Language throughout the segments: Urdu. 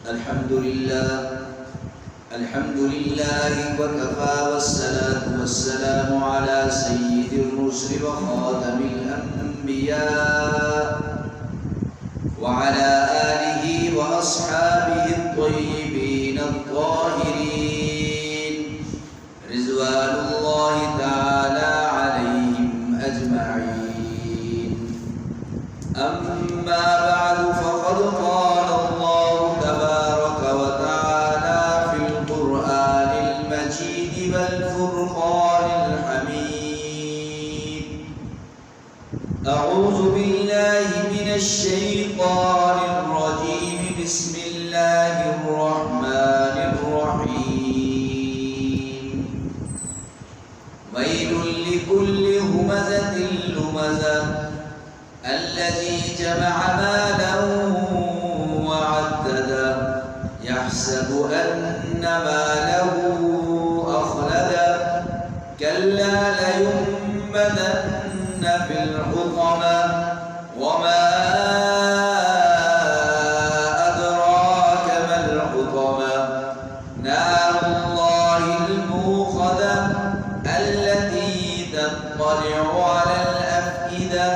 الحمد لله وكفى والصلاة والسلام على سيد الرسل وخاتم الأنبياء وعلى آله وأصحابه الطيبين الطاهرين رضوان الله تعالى عليهم أجمعين. أما بعد فقد قال الله تبارك وتعالى في القرآن المجيد والفرقان الحميد: أعوذ بالله من الشيطان الرجيم. بسم الله الرحمن الرحيم. ويل لكل همزة لمزة الذي جمع مالا وعدده يحسب أن ماله أخلده كلا لينبذن في الحطمة وما أدراك ما الحطمة نار الله الموقدة التي تطلع على الأفئدة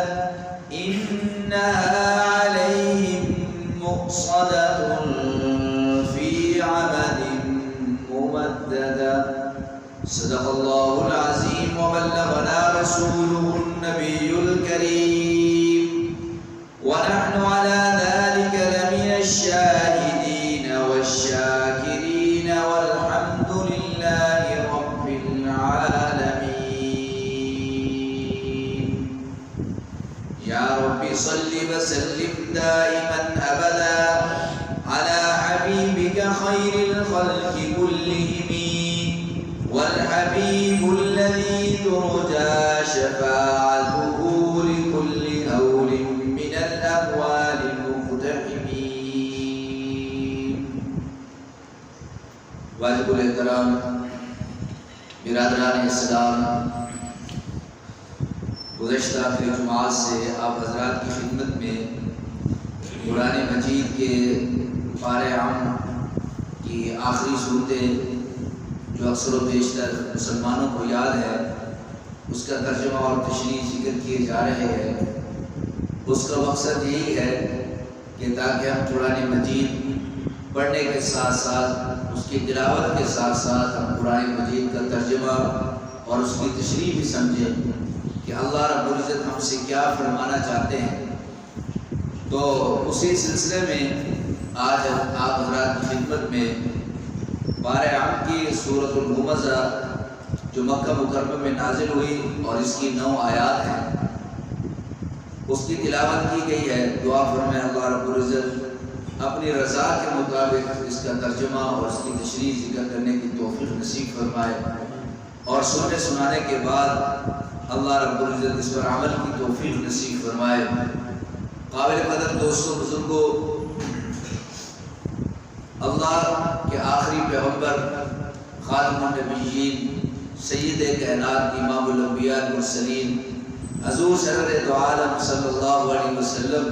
إنها عليهم مؤصدة في عمد ممددة. صدق الله العظيم وبلغنا رسوله النبي الكريم ونحن على ذلك لمن الشاهدين والشاكرين والحمد لله رب العالمين. يا رب صل وسلم دائما أبدا على حبيبك خير الخلق كلهم والحبيب الذي ترجى شفاعته لكل هول من الأهوال المقتحمين. واجب الاحترام برادران اسلام، گزشتہ پھر جمعات سے آپ حضرات کی خدمت میں قرآن مجید کے پارہ عام کی آخری صورتیں جو اکثر و بیشتر مسلمانوں کو یاد ہے اس کا ترجمہ اور تشریح ذکر کیے جا رہے ہیں. اس کا مقصد یہی ہے کہ تاکہ ہم قرآن مجید پڑھنے کے ساتھ ساتھ اس کی تلاوت کے ساتھ ساتھ ہم قرآن مجید کا ترجمہ اور اس کی تشریح بھی سمجھیں کہ اللہ رب العزت ہم سے کیا فرمانا چاہتے ہیں. تو اسی سلسلے میں آج آپ حضرات کی خدمت میں پارہ عام کی سورۃ الہمزہ جو مکہ مکرمہ میں نازل ہوئی اور اس کی 9 آیات ہیں اس کی تلاوت کی گئی ہے. دعا فرمائے اللہ رب العزت اپنی رضا کے مطابق اس کا ترجمہ اور اس کی تشریح ذکر کرنے کی توفیق نصیب فرمائے اور سننے سنانے کے بعد اللہ رب العزت اس پر عمل کی توفیق نصیب فرمائے. قابل قدر دوستوں بزرگوں، اللہ کے آخری پیغمبر خاتم النبیین سید کائنات امام الانبیاء المرسلین حضور سرور دو عالم صلی اللہ علیہ وسلم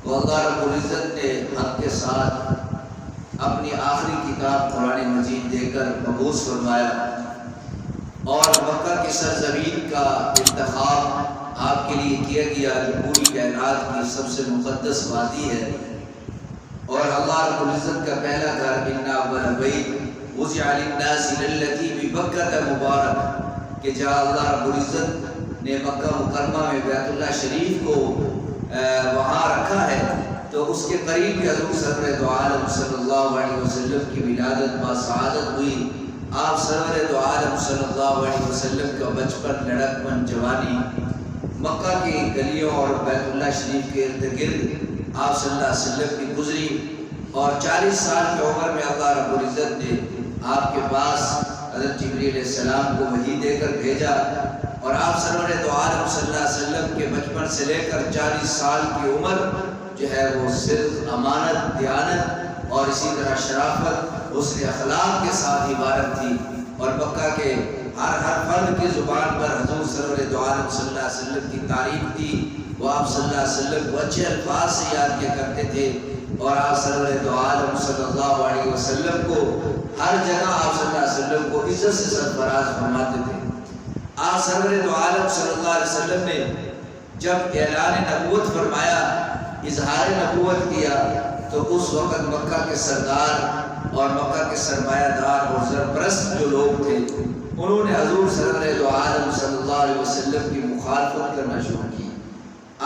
کو اللہ رب العزت نے حق کے ساتھ اپنی آخری کتاب قرآن مجید دے کر مبعوث فرمایا اور مکہ کی سرزمین کا انتخاب آپ کے لیے کیا گیا جو پوری کائنات کی سب سے مقدس وادی ہے اور اللہ رب العزت کا پہلا گھر ان اول بیت وضع للناس للذی ببکۃ مبارک کہ جہاں اللہ رب العزت نے مکہ مکرمہ میں بیت اللہ شریف کو وہاں رکھا ہے تو اس کے قریب بھی حضور سرور دو عالم صلی اللہ علیہ وسلم کی ولادت باسعادت ہوئی. آپ سرور دو عالم صلی اللہ علیہ وسلم کا بچپن، لڑکپن، جوانی مکہ کی گلیوں اور بیت اللہ شریف کے ارد گرد آپ صلی اللہ علیہ وسلم کی گزری اور 40 سال کی عمر میں اللہ رب العزت نے آپ کے پاس حضرت جبریل علیہ السلام کو وحی دے کر بھیجا اور آپ سرور دو عالم صلی اللہ علیہ وسلم کے بچپن سے لے کر 40 سال کی عمر جو ہے وہ صرف امانت، دیانت اور اسی طرح شرافت، حسن اخلاق کے ساتھ عبارت تھی اور مکہ کے ہر فرد کی زبان پر حضور سرور دو عالم صلی اللہ علیہ وسلم کی تعریف تھی. وہ آپ صلی اللہ علیہ وسلم کو اچھے الفاظ سے یاد کیا کرتے تھے اور آپ سرور دو عالم صلی اللہ علیہ وسلم کو ہر جگہ آپ صلی اللہ علیہ وسلم کو عزت سے سرفراز فرماتے تھے. آپ سرور دو عالم صلی اللہ علیہ وسلم نے جب اعلان نبوت فرمایا، اظہار نبوت کیا، تو اس وقت مکہ کے سردار اور مکہ کے سرمایہ دار اور سرپرست جو لوگ تھے انہوں نے حضور سرور دو عالم صلی اللہ علیہ وسلم کی مخالفت کرنا شروع کی.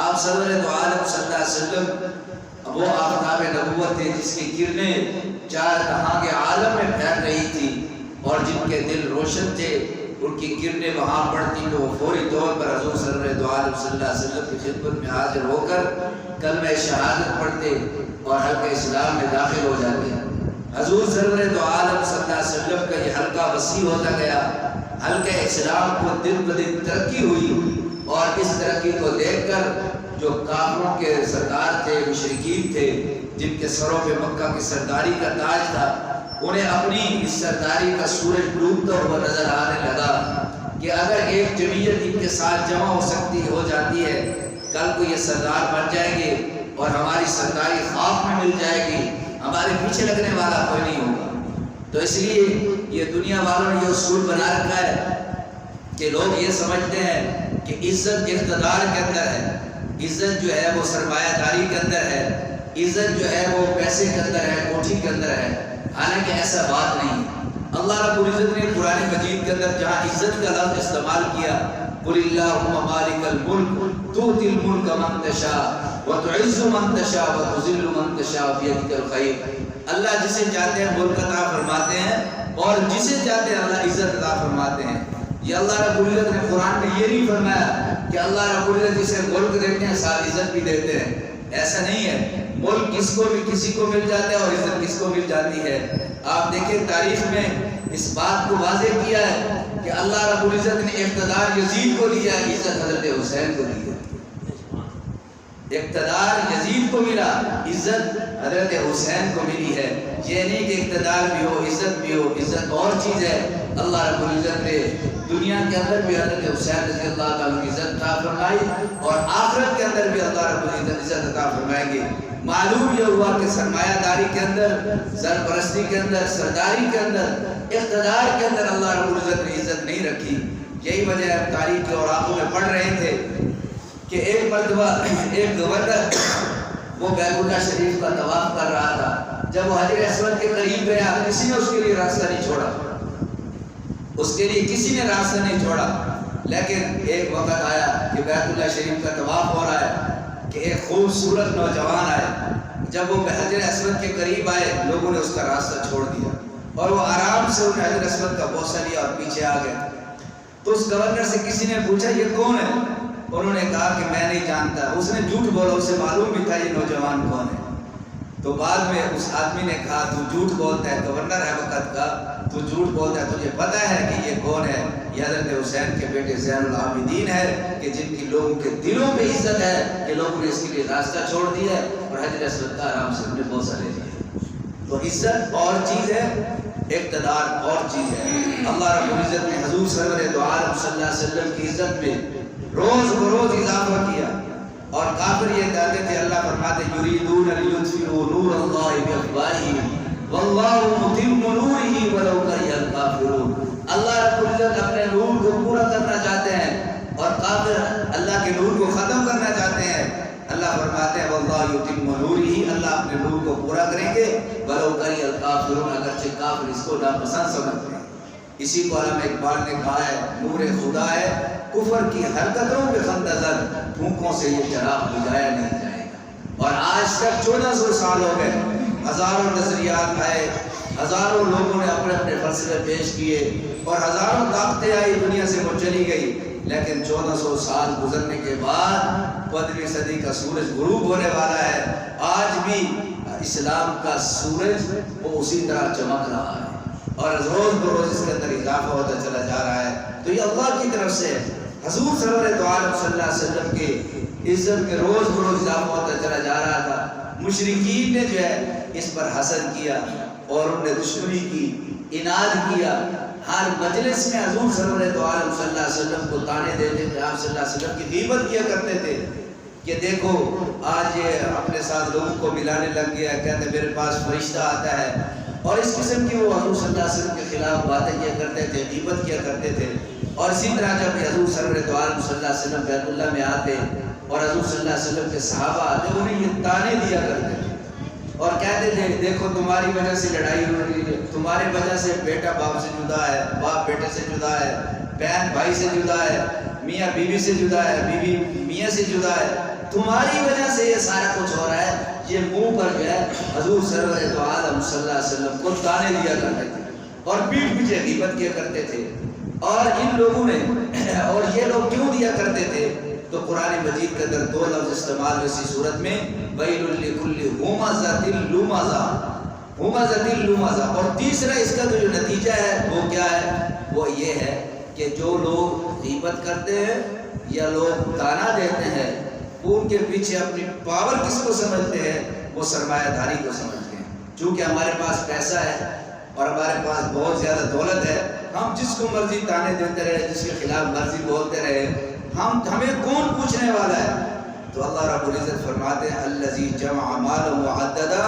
آپ سرور دو عالم صلی اللہ علیہ وسلم وہ آفتاب نبوت تھے جس کی کرنیں چار جہاں کے عالم میں پھیل رہی تھی، اور جن کے دل روشن تھے ان کی کرنیں وہاں پڑتی تو وہ فوری طور پر حضور سرور دو عالم صلی اللہ علیہ وسلم کی خدمت میں حاضر ہو کر کلمہ شہادت پڑھتے اور حلقہ اسلام میں داخل ہو جاتے. حضور سرور دو عالم صلی اللہ علیہ وسلم کا یہ حلقہ وسیع ہوتا گیا. حلقہ اسلام کو دن بدن ترقی ہوئی، اور اس ترقی کو دیکھ کر جو کافروں کے سردار تھے، مشرکین تھے، جن کے سروں پہ مکہ کی سرداری کا تاج تھا، انہیں اپنی اس سرداری کا سورج ڈوبتا ہوا نظر آنے لگا کہ اگر ایک جمعیت ان کے ساتھ جمع ہو جاتی ہے، کل کو یہ سردار بن جائیں گے اور ہماری سرداری خواب میں مل جائے گی، ہمارے پیچھے لگنے والا کوئی نہیں ہوگا. تو اس لیے یہ دنیا والوں نے یہ اصول بنا رکھا ہے کہ لوگ یہ سمجھتے ہیں کہ عزت اقتدار کے اندر ہے، عزت جو ہے وہ سرمایہ داری کے اندر ہے، عزت جو ہے وہ پیسے کے اندر ہے، کوٹھی کے اندر ہے. حالانکہ ایسا بات نہیں ہے. اللہ رب العزت نے قرآن مجید کے اندر جہاں عزت کا لفظ استعمال کیا، قل اللہم مالک الملک تؤتی الملک من تشاء وتعز من تشاء وتذل من تشاء بیدک الخیر. اللہ جسے چاہتے ہیں ملک عطا فرماتے ہیں اور جسے چاہتے ہیں اللہ عزت عطا فرماتے ہیں. یہ اللہ رب العزت نے قرآن میں یہ نہیں فرمایا کہ اللہ رب العزت جسے ملک دیتے ہیں ساتھ عزت بھی دیتے ہیں. ایسا نہیں ہے. ملک کس کو بھی کسی کو مل جاتا ہے اور عزت کس کو مل جاتی ہے. آپ دیکھیں تاریخ میں اس بات کو واضح کیا ہے کہ اللہ رب العزت نے اقتدار یزید کو دیا، عزت حضرت حسین کو دی. اقتدار یزید کو ملا، عزت حضرت حسین کو ملی ہے. یہ نہیں کہ اقتدار بھی ہو عزت بھی ہو، عزت اور چیز ہے. اللہ رب العزت نے دنیا کے اندر بھی حضرت حسین رضی اللہ تعالیٰ کی عزت عطا فرمائی اور آخرت کے اندر بھی اللہ رب العزت عزت عطا فرمائیں گے. معلوم یہ ہوا کہ سرمایہ داری کے اندر، سرپرستی کے اندر، سرداری کے اندر، اقتدار کے اندر اللہ رب العزت نے عزت نہیں رکھی. یہی وجہ ہے تاریخ کے اوراقوں میں پڑھ رہے تھے کہ ایک مرتبہ ایک گورنر وہ بیت اللہ شریف کا طواف کر رہا تھا. جب وہ حجر اسود کے قریب گیا کسی نے اس کے لیے راستہ نہیں چھوڑا، اس کے لیے کسی نے راستہ نہیں چھوڑا. لیکن ایک وقت آیا کہ بیت اللہ شریف کا طواف ہو رہا ہے کہ ایک خوبصورت نوجوان آئے. جب وہ حجر اسود کے قریب آئے لوگوں نے اس کا راستہ چھوڑ دیا اور وہ آرام سے انہیں حجر اسود کا بوسہ لیا اور پیچھے آ گئے. تو اس گورنر سے کسی نے پوچھا یہ کون ہے؟ انہوں نے کہا کہ میں نہیں جانتا. اس نے جھوٹ بولا، اسے معلوم بھی تھا یہ نوجوان کون ہے. تو بعد میں اس آدمی نے کہا تو جھوٹ بولتا ہے، گورنر ہے وقت کا، تو جھوٹ بولتا ہے، تجھے پتہ ہے کہ یہ کون ہے؟ یہ حضرت حسین کے بیٹے زین العابدین ہے کہ جن کی لوگوں کے دلوں پہ عزت ہے کہ لوگوں نے اس کے لیے راستہ چھوڑ دیا ہے اور حجر اسود کا آرام سے انہیں بوسہ لے لیا. تو عزت اور چیز ہے، اقتدار اور چیز ہے. اللہ رب العزت نے حضور سرور دو عالم صلی اللہ علیہ وسلم کی عزت میں روز بروز اضافہ کیا اور کافر یہ کہتے تھے، اللہ فرماتے یریدون لیطفئوا نور اللہ بافواہہم واللہ متم نورہ ولو کرہ الکافرون. اللہ رب العزت اپنے نور کو پورا کرنا چاہتے ہیں اور کافر اللہ کے نور کو ختم کرنا چاہتے ہیں. اللہ فرماتے ہیں واللہ یتم نورہ، اللہ اپنے نور کو پورا کریں گے ولو کرہ الکافرون، اگرچہ کافر اس کو ناپسند سمجھتے ہیں. اسی کو علامہ اقبال نے کہا ہے نور خدا ہے کفر کی حرکتوں پہ خط نظر، پھونکوں سے یہ چراغ بجھایا نہیں جائے گا. اور آج تک 1400 سال ہو گئے، ہزاروں نظریات آئے، ہزاروں لوگوں نے اپنے اپنے فلسفے پیش کیے اور ہزاروں طاقتیں آئی، دنیا سے وہ چلی گئی. لیکن 1400 سال گزرنے کے بعد 15ویں صدی کا سورج غروب ہونے والا ہے. آج بھی اسلام کا سورج وہ اسی طرح چمک رہا ہے اور روز بروز اس کے اندر اضافہ ہوتا چلا جا رہا ہے. تو یہ اللہ کی طرف سے حضور سرور دو عالم صلی اللہ علیہ وسلم کی عزت میں روز بروز اضافہ ہوتا چلا جا رہا تھا. مشرکین نے جو ہے اس پر حسد کیا اور انہیں دشمنی کی، اناد کیا. ہر مجلس میں حضور سرور دو عالم صلی اللہ علیہ وسلم کو تانے دیتے تھے، آپ صلی اللہ علیہ وسلم کی غیبت کیا کرتے تھے کہ دیکھو آج یہ اپنے ساتھ لوگوں کو ملانے لگ گیا ہے، کہتے میرے پاس فرشتہ آتا ہے، اور اس قسم کی وہ حضور صلی اللہ علیہ وسلم کے خلاف باتیں کیا کرتے تھے، غیبت کیا کرتے تھے۔ اور اسی طرح جب حضور سرور دو عالم صلی اللہ علیہ وسلم بیت اللہ میں آتے اور حضور صلی اللہ علیہ وسلم کے صحابہ آتے، انہیں یہ تانے دیا کرتے تھے اور کہتے تھے دیکھو تمہاری وجہ سے لڑائی ہو رہی ہے، تمہاری وجہ سے بیٹا باپ سے جدا ہے، باپ بیٹے سے جدا ہے، بہن بھائی سے جدا ہے، میاں بیوی سے جدا ہے، بیوی میاں سے جدا ہے، تمہاری وجہ سے یہ سارا کچھ ہو رہا ہے۔ یہ منہ پر جو ہے حضور سرور دو عالم صلی اللہ علیہ وسلم کو تانے دیا کرتے تھے اور پیٹھ پیچھے غیبت کیا کرتے تھے۔ اور ان لوگوں نے اور یہ لوگ کیوں دیا کرتے تھے؟ تو قرآن مجید کے اندر دو لفظ استعمال اسی صورت میں، ویل لکل ہمزۃ لمزہ، ہمزۃ لمزہ۔ اور تیسرا اس کا جو نتیجہ ہے وہ کیا ہے؟ وہ یہ ہے کہ جو لوگ غیبت کرتے ہیں یا لوگ تانا دیتے ہیں، ان کے پیچھے اپنی پاور کس کو سمجھتے ہیں؟ وہ سرمایہ داری کو سمجھتے ہیں۔ چونکہ ہمارے پاس پیسہ ہے اور ہمارے پاس بہت زیادہ دولت ہے، ہم جس کو مرضی تانے دیتے رہے، جس کے خلاف مرضی بولتے رہے، ہمیں کون پوچھنے والا ہے؟ تو اللہ رب العزت فرماتے ہیں الذی جمع مالا وعددا،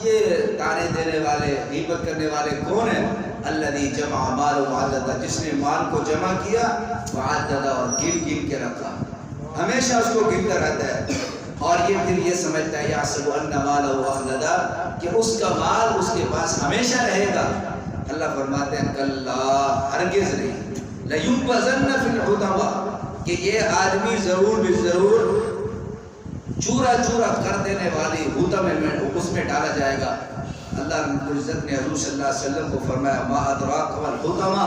یہ تانے دینے والے، غیبت کرنے والے کون ہیں؟ الذی جمع مالا وعددا، جس نے مال کو جمع کیا، وعددا، اور گن کے رکھا، ہمیشہ اس کو گنتا رہتا ہے، اور یہ پھر یہ سمجھتا ہے یحسب ان مالہ اخلدا، کہ اس کا مال اس کے پاس ہمیشہ رہے گا۔ اللہ فرماتے ہیں کلا، ہرگز نہیں، لینبذن فی الحطمہ، کہ یہ آدمی ضرور بھی ضرور چورا چورا کر دینے والی حطمے میں، اس میں ڈالا جائے گا۔ اللہ رب العزت نے حضور صلی اللہ علیہ وسلم کو فرمایا ما ادراک ما الحطمہ،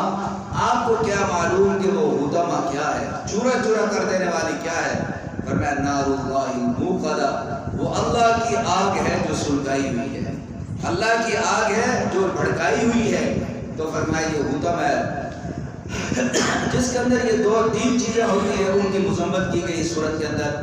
آپ کو کیا معلوم کہ وہ حطمہ کیا ہے، چورا چورا کر دینے والی کیا ہے؟ فرمایا نار اللہ الموقدہ، وہ اللہ کی آگ ہے جو سلگائی ہوئی ہے، اللہ کی آگ ہے جو بھڑکائی ہوئی ہے۔ تو فرمایا یہ حطمہ ہے جس کے اندر یہ تین چیزیں ہوتی ہیں، ان کی مذمت کی گئی صورت کے اندر،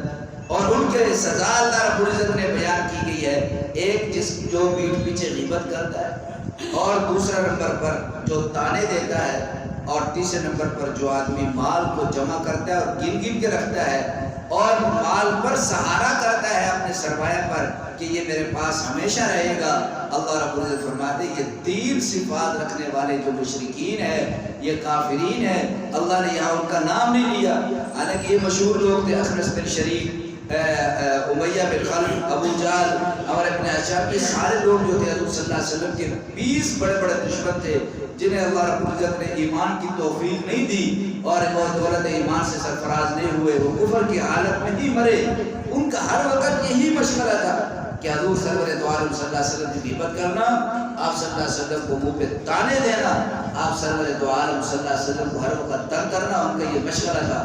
اور ان کے سزا اللہ رب العزت نے بیان کی گئی ہے۔ ایک جو پیٹھ پیچھے غیبت کرتا ہے، اور دوسرا نمبر پر جو تانے دیتا ہے، اور تیسرے نمبر پر جو آدمی مال کو جمع کرتا ہے اور گن کے رکھتا ہے، اور مال پر سہارا کرتا ہے اپنے سرمایہ پر کہ یہ میرے پاس ہمیشہ رہے گا۔ اللہ رب العزت فرماتے ہیں یہ تین صفات رکھنے والے جو مشرکین ہیں، یہ کافرین ہیں، اللہ نے یہاں ان کا نام نہیں لیا، حالانکہ یہ مشہور لوگ تھے، اخنس بن شریک، امیہ بن خلف، ابو جہل، اور ابن اشعب، یہ سارے لوگ جو تھے حضور صلی اللہ علیہ وسلم کے 20 بڑے بڑے دشمن تھے، جنہیں اللہ رب العزت نے ایمان کی توفیق نہیں دی اور وہ دولت ایمان سے سرفراز نہیں ہوئے، وہ کفر کی حالت میں ہی مرے۔ ان کا ہر وقت یہی مشغلہ تھا کہ حضور سرور دو عالم صلی اللہ علیہ وسلم کی غیبت کرنا، آپ صلی اللہ علیہ وسلم کو منہ پہ تانے دینا، آپ سرور دو عالم صلی اللہ علیہ وسلم کو ہر وقت تنگ کرنا، ان کا یہ مشغلہ تھا۔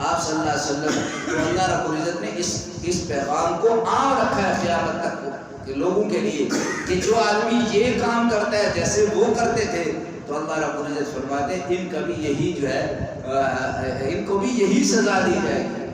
آپ صلی اللہ علیہ وسلم تو اللہ رب العزت نے اس پیغام کو عام رکھا ہے قیامت تک کہ لوگوں کے لیے کہ جو آدمی یہ کام کرتا ہے جیسے وہ کرتے تھے، تو اللہ رب العزت فرماتے ہیں ان کا بھی یہی جو ہے، ان کو بھی یہی سزا دی جائے گی۔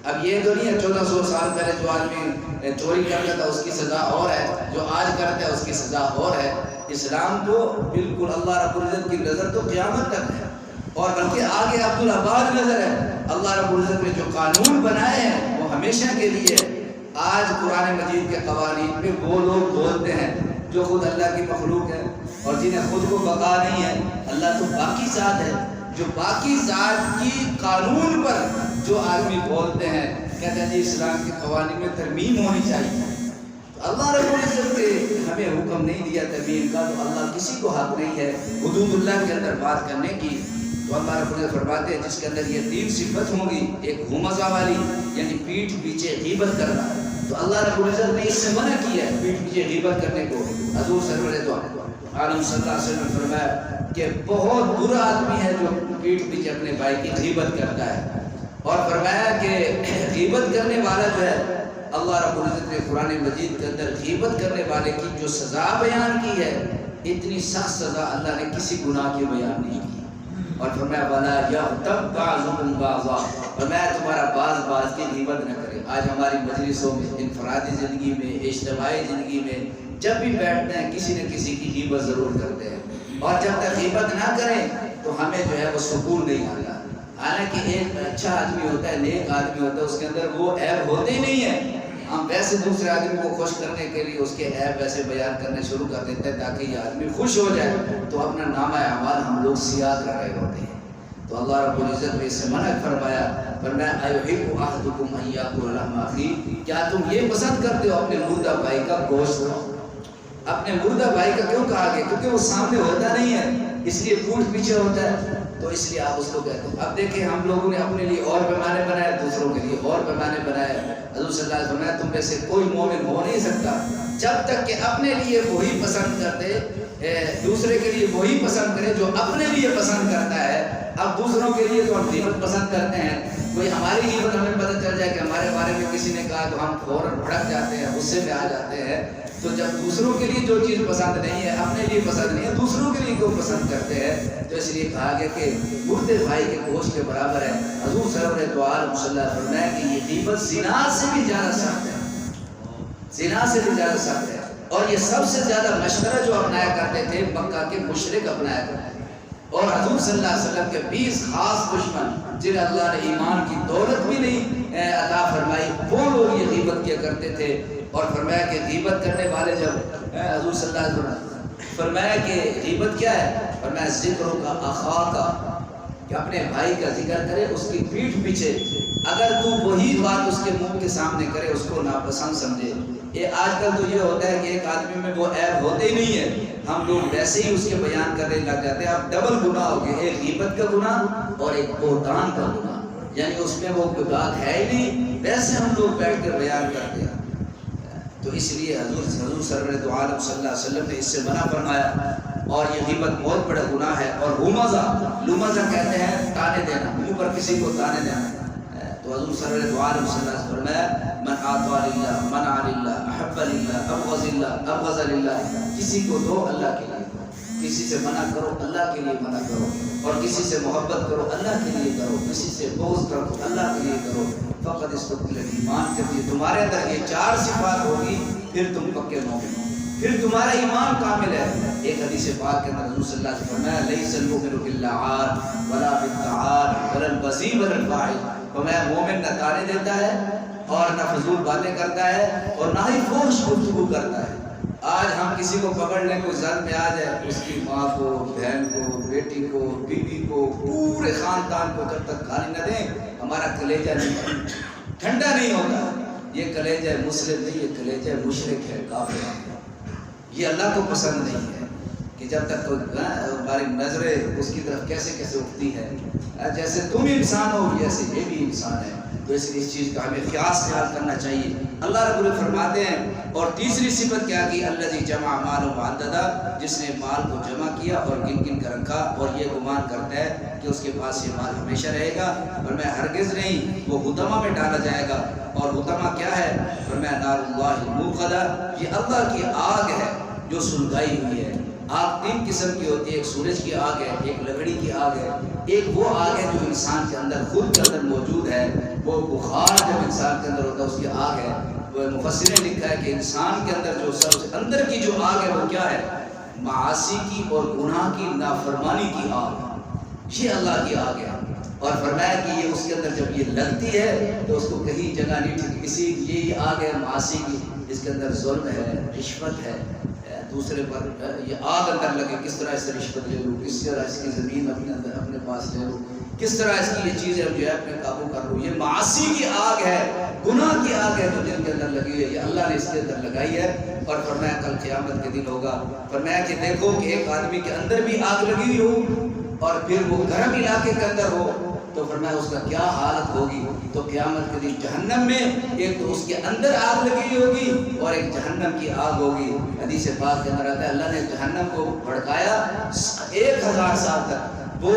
اب یہ تو نہیں ہے 1400 سال پہلے جو آدمی چوری کرتا تھا اس کی سزا اور ہے، جو آج کرتا ہے اس کی سزا اور ہے۔ اسلام تو بالکل اللہ رب العزت کی نظر تو قیامت تک ہے، اور بلکہ آگے عبدالآباد نظر ہے۔ اللہ رب العزت نے جو قانون بنائے ہیں وہ ہمیشہ کے لیے ہے۔ آج قرآن مجید کے قوانین پہ وہ لوگ بولتے ہیں جو خود اللہ کی مخلوق ہے اور جنہیں خود کو بقا نہیں ہے۔ اللہ تو باقی ذات ہے، جو باقی ذات کی قانون پر جو آدمی بولتے ہیں، کہتے ہیں جی اسلام کے قوانین میں ترمیم ہونی چاہیے۔ تو اللہ رب العزت نے ہمیں حکم نہیں دیا ترمیم کا، تو اللہ کسی کو حق نہیں ہے حدود اللہ کے اندر بات کرنے کی۔ تو اللہ رب العزت فرماتے ہیں جس کے اندر یہ تین صفت ہوں گی، ایک ہمزہ والی یعنی پیٹھ پیچھے غیبت کرنا، تو اللہ رب العزت نے اس سے منع کیا ہے پیٹھ پیچھے غیبت کرنے کو۔ حضور سرور دو عالم صلی اللہ علیہ وسلم نے فرمایا کہ بہت برا آدمی ہے جو پیٹھ پیچھے اپنے بھائی کی غیبت کرتا ہے، اور فرمایا کہ غیبت کرنے والا جو ہے، اللہ رب العزت نے قرآن مجید کے اندر غیبت کرنے والے کی جو سزا بیان کی ہے، اتنی سخت سزا اللہ نے کسی گناہ کی بیان نہیں کی۔ اور فرمایا وَلَا يَغْتَبْ بَعْضُكُمْ بَعْضًا، فرمایا تمہارا بعض کی غیبت نہ کرے۔ آج ہماری مجلسوں میں، انفرادی زندگی میں، اجتماعی زندگی میں جب بھی بیٹھتے ہیں کسی نہ کسی کی غیبت ضرور کرتے ہیں، اور جب تک غیبت نہ کریں تو تو ہمیں جو ہے وہ سکون نہیں آتا. حالانکہ ایک اچھا آدمی ہوتا ہے, نیک آدمی ہوتا ہے, اس کے اندر وہ عیب ہوتے ہی نہیں ہیں. ہم ویسے دوسرے آدمی کو خوش کرنے کے لیے اس کے عیب ویسے بیان کرنے شروع کر دیتے ہیں تاکہ یہ آدمی خوش ہو جائے, تو اپنا نامہ اعمال ہم لوگ سیاہ کر رہے ہوتے ہیں. تو اللہ رب العزت نے اس سے منع فرمایا, ایحب احدکم ان یاکل لحم اخیہ, کیا تم یہ پسند کرتے ہو اپنے مردہ بھائی کا گوشت کھاؤ؟ اپنے مردہ بھائی کا کیوں کہا گیا؟ کیونکہ وہ سامنے ہوتا نہیں ہے, اس لیے پوٹ پیچھے ہوتا ہے, تو اس لیے آپ اس کو کہتے ہیں. اب دیکھیں ہم لوگوں نے اپنے لیے اور پیمانے بنائے, دوسروں کے لیے اور پیمانے بنائے. حضور صلی اللہ علیہ وسلم نے تم میں سے کوئی مومن ہو نہیں سکتا جب تک کہ اپنے لیے وہی پسند کرتے, دوسرے کے لیے وہی پسند کرے جو اپنے لیے پسند کرتا ہے. اب دوسروں کے لیے تو ہم غیبت پسند کرتے ہیں, کوئی ہماری غیبت ہمیں پتہ چل جائے کہ ہمارے بارے میں کسی نے کہا تو ہم فوراً بھڑک جاتے ہیں, غصے میں آ جاتے ہیں. تو جب دوسروں کے لیے جو چیز پسند نہیں ہے, اپنے لیے پسند نہیں ہے, دوسروں کے لیے کیوں پسند کرتے ہیں؟ تو اس لیے کہا گیا کہ مردے بھائی کے گوشت کے برابر ہے. حضور سرور دو عالم صلی اللہ علیہ وسلم نے کہ یہ غیبت زنا سے بھی زیادہ سخت ہے, زنا سے بھی زیادہ سخت ہے. اور یہ سب سے زیادہ مشورہ جو اپنایا کرتے تھے مکہ کے مشرک اپنایا کرتے تھے. اور حضور صلی اللہ علیہ وسلم کے 20 خاص دشمن جنہیں اللہ نے ایمان کی دولت بھی نہیں عطا فرمائی, وہ لوگ یہ غیبت کیا کرتے تھے. اور فرمایا کہ غیبت کرنے والے جب حضور صلی اللہ علیہ وسلم فرمایا کہ غیبت کیا ہے, فرمایا ذکر کا اخا کا, کہ اپنے بھائی کا ذکر کرے اس کی پیٹھ پیچھے, اگر تو وہی بات اس کے منہ کے سامنے کرے اس کو ناپسند سمجھے. یہ آج کل تو یہ ہوتا ہے کہ ایک آدمی میں وہ عیب ہوتے ہی نہیں ہے, ہم لوگ ویسے ہی اس کے بیان کرنے لگ جاتے ہیں. اب ڈبل گناہ ہو گیا, ایک غیبت کا گناہ اور ایک بہتان کا گناہ, یعنی اس میں وہ کوئی بات ہے ہی نہیں, ویسے ہم لوگ بیٹھ کر بیان کرتے ہیں. تو اس لیے حضور سرور دو عالم صلی اللہ علیہ وسلم نے اس سے منع فرمایا. اور یہ غیبت بہت بڑا گناہ ہے. اور لمزہ کہتے ہیں تانے دینا, منہ پر کسی کو تانے دینا. تو حضور سرور دو عالم صلی اللہ علیہ وسلم نے من اعطى للہ, منع للہ, احب للہ, ابغض للہ, کسی کو دو اللہ کے لیے دو, کسی سے منع کرو اللہ کے لیے منع کرو, اور کسی سے محبت کرو اللہ کے لیے کرو, کسی سے بغض کرو اللہ کے لیے کرو. فقط استقبل ایمان کرتی, تمہارے اندر یہ 4 صفات ہوگی پھر تم پکے مومن ہو, پھر تمہارا ایمان کامل ہے. ایک حدیث پاک کے اندر حضور صلی اللہ علیہ وسلم نے فرمایا لیس المؤمن باللعان ولا بالطعان ولا البذیء ولا الفاحش, فرمایا مومن نہ تانے دیتا ہے اور نہ فضول باتیں کرتا ہے اور نہ ہی فحش گفتگو کرتا ہے. آج ہم کسی کو پکڑ لیں, کوئی زد میں آ جائے, اس کی ماں کو, بہن کو, بیٹی کو, بیوی کو, پورے خاندان کو جب تک گالی نہ دیں ہمارا کلیجہ نہیں ٹھنڈا نہیں ہوتا. یہ کلیجہ مسلم نہیں, یہ کلیجہ مشرک ہے, کافر ہے. یہ اللہ کو پسند نہیں ہے کہ جب تک ہماری نظریں اس کی طرف کیسے کیسے اٹھتی ہے, جیسے تم انسان ہو ویسے یہ بھی انسان ہے. تو اس لیے اس چیز کا ہمیں خیال کرنا چاہیے. اللہ رب العزت فرماتے ہیں, اور تیسری صفت کیا کی, الذی جمع مال وعددا, جس نے مال کو جمع کیا اور گن گن کر رکھا اور یہ گمان کرتا ہے کہ اس کے پاس یہ مال ہمیشہ رہے گا. فرمایا ہرگز نہیں, وہ حطمہ میں ڈالا جائے گا. اور حطمہ کیا ہے؟ فرمایا نار اللہ الموقدہ, یہ اللہ کی آگ ہے جو سلگائی ہوئی ہے. آگ 3 قسم کی ہوتی ہے, ایک سورج کی آگ ہے, ایک لکڑی کی آگ ہے, ایک وہ آگ ہے جو انسان کے اندر خود کے اندر موجود ہے. وہ بخار جب انسان کے اندر ہوتا ہے اس کی آگ ہے. وہ مفسر نے لکھا ہے کہ انسان کے اندر جو سب سے اندر کی جو آگ ہے وہ کیا ہے؟ معاصی کی اور گناہ کی نافرمانی کی آگ, یہ اللہ کی آگ ہے. اور فرمایا کہ یہ اس کے اندر جب یہ لگتی ہے تو اس کو کہیں جگہ نہیں ٹھیک, اسی یہ آگ ہے معاصی کی, اس کے اندر ظلم ہے, رشوت ہے, دوسرے پر یہ آگ اندر لگے, کس طرح اس سے رشوت لے لوں, کس طرح اس کی زمین اپنے پاس لے لوں, کس طرح اس کی یہ چیزیں جو ہے اپنے قابو کر لوں. یہ معاصی کی آگ ہے, گناہ کی آگ ہے جو دل کے اندر لگی ہے, یہ اللہ نے اس کے اندر لگائی ہے. اور فرمایا کل قیامت کے دن ہوگا, فرمایا کہ دیکھو کہ ایک آدمی کے اندر بھی آگ لگی ہوئی ہو اور پھر وہ گرم علاقے کے اندر ہو, تو فرمایا اس کا کیا حالت ہوگی. تو قیامت کے دن جہنم میں ایک تو اس کے اندر آگ لگی ہوگی اور ایک جہنم کی آگ ہوگی. حدیث پاک کے اندر آتا ہے اللہ نے جہنم کو بھڑکایا 1000 سال تک, وہ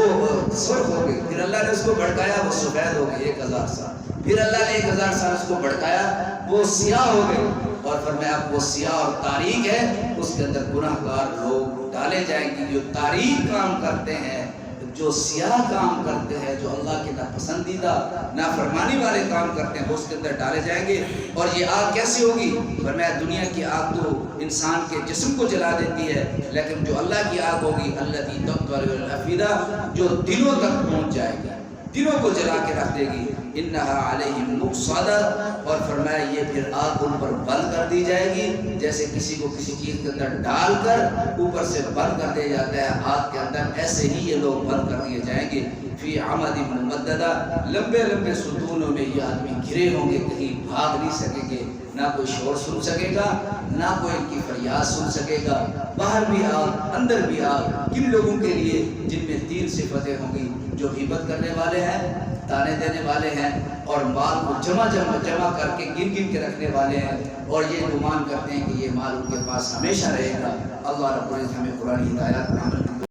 سرخ ہو گئی, پھر اللہ نے اس کو بھڑکایا وہ سفید ہو گئی 1000 سال, پھر اللہ نے 1000 سال اس کو بھڑکایا وہ سیاہ ہو گئی. اور فرمایا وہ سیاہ اور تاریک ہے, اس کے اندر گناہ گار لوگ ڈالے جائیں گے جو تاریک کام کرتے ہیں, جو سیاہ کام کرتے ہیں، جو اللہ کے ناپسندیدہ نافرمانی والے کام کرتے ہیں، وہ اس کے اندر ڈالے جائیں گے۔ اور یہ آگ کیسی ہوگی؟ فرمایا دنیا کی آگ تو انسان کے جسم کو جلا دیتی ہے، لیکن جو اللہ کی آگ ہوگی التی تطلع الافئدہ، جو دلوں تک پہنچ جائے گی، دلوں کو جلا کے رکھ دے گی۔ انہا علیہم مؤصدہ، اور فرمایا یہ پھر آگ ان پر بند کر دی جائے گی، جیسے کسی کو کسی چیز کے اندر ڈال کر اوپر سے بند کر دیا جاتا ہے آگ کے اندر، ایسے ہی یہ لوگ بند کر دیے جائیں گے۔ فی عمد ممددہ، لمبے لمبے ستونوں میں یہ آدمی گھرے ہوں گے، کہیں بھاگ نہیں سکیں گے، نہ کوئی شور سن سکے گا، نہ کوئی ان کی فریاد سن سکے گا۔ باہر بھی آگ، اندر بھی آگ، کن لوگوں کے لیے؟ جن میں 3 صفتیں ہوں گی، جو غیبت کرنے والے ہیں، تانے دینے والے ہیں، اور مال کو جمع کر کے گن کے رکھنے والے ہیں، اور یہ گمان کرتے ہیں کہ یہ مال ان کے پاس ہمیشہ رہے گا۔ اللہ رب العزت ہمیں قرآن ہدایات پر عمل